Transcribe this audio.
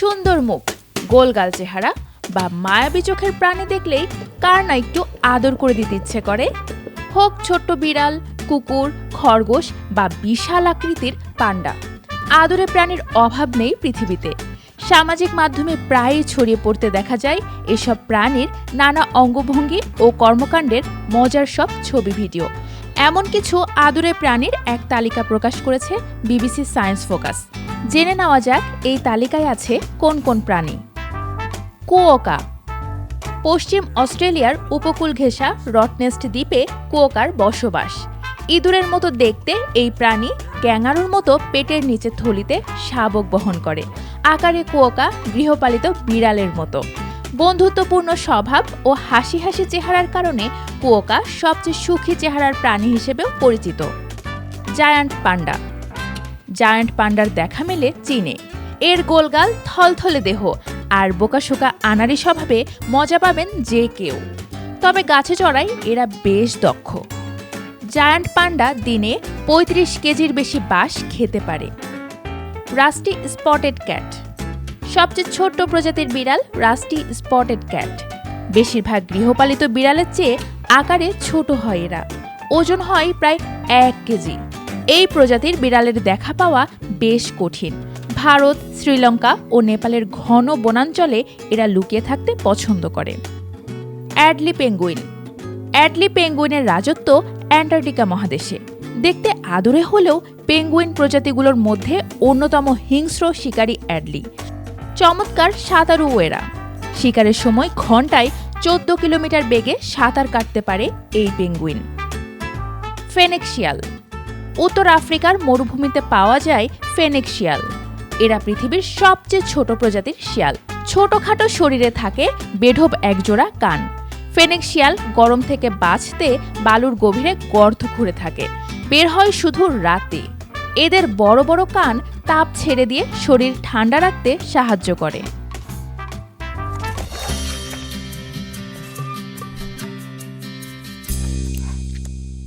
সুন্দর মুখ, গোলগাল চেহারা বা মায়াবী চোখের প্রাণী দেখলেই কার না একটু আদর করে দিতে ইচ্ছে করে। হোক ছোট্ট বিড়াল, কুকুর, খরগোশ বা বিশাল আকৃতির পান্ডা, আদরে প্রাণীর অভাব নেই পৃথিবীতে। সামাজিক মাধ্যমে প্রায়ই ছড়িয়ে পড়তে দেখা যায় এসব প্রাণীর নানা অঙ্গভঙ্গি ও কর্মকাণ্ডের মজার সব ছবি ভিডিও। এমন কিছু আদরে প্রাণীর এক তালিকা প্রকাশ করেছে বিবিসি সায়েন্স ফোকাস। জেনে নেওয়া যাক এই তালিকায় আছে কোন কোন প্রাণী। কুয়োকা। পশ্চিম অস্ট্রেলিয়ার উপকূল ঘেঁষা রটনেস্ট দ্বীপে কুয়োকার বসবাস। ইঁদুরের মতো দেখতে এই প্রাণী ক্যাঙ্গারুর মতো পেটের নিচে থলিতে শাবক বহন করে। আকারে কুয়োকা গৃহপালিত বিড়ালের মতো। বন্ধুত্বপূর্ণ স্বভাব ও হাসি হাসি চেহারার কারণে কুয়োকা সবচেয়ে সুখী চেহারার প্রাণী হিসেবেও পরিচিত। জায়ান্ট পান্ডা। জায়ান্ট পান্ডার দেখা মেলে চীনে। এর গোলগাল, থলথলে দেহ আর বোকাশোকা আনাড়ি স্বভাবে মজা পাবেন যে কেউ। তবে গাছে চড়াই এরা বেশ দক্ষ। জায়ান্ট পান্ডা দিনে ৩৫ কেজির বেশি বাঁশ খেতে পারে। Rusty spotted cat. সবচেয়ে ছোট্ট প্রজাতির বিড়াল রাস্টি স্পটেড ক্যাট। বেশিরভাগ গৃহপালিত বিড়ালের চেয়ে আকারে ছোট হয় এরা। ওজন হয় প্রায় ১ কেজি। এই প্রজাতির বিড়ালের দেখা পাওয়া বেশ কঠিন। ভারত, শ্রীলঙ্কা ও নেপালের ঘন বনাঞ্চলে এরা লুকিয়ে থাকতে পছন্দ করে। অ্যাডলি পেঙ্গুইন। অ্যাডলি পেঙ্গুইনের রাজত্ব অ্যান্টার্কটিকা মহাদেশে। দেখতে আদরে হলেও পেঙ্গুইন প্রজাতিগুলোর মধ্যে অন্যতম হিংস্র শিকারী অ্যাডলি। চমৎকার সাঁতারু এরা। শিকারের সময় ঘন্টায় ১৪ কিলোমিটার বেগে সাঁতার কাটতে পারে এই পেঙ্গুইন। ফেনেক শিয়াল। উত্তর আফ্রিকার মরুভূমিতে পাওয়া যায় ফেনেক শিয়াল। এরা পৃথিবীর সবচেয়ে ছোট প্রজাতির শিয়াল। ছোটখাটো শরীরে থাকে বেঢপ একজোড়া কান। ফেনেক শিয়াল গরম থেকে বাঁচতে বালুর গভীরে গর্ত খুঁড়ে থাকে। বের হয় শুধু রাতে। এদের বড় বড় কান তাপ ছেড়ে দিয়ে শরীর ঠান্ডা রাখতে সাহায্য করে।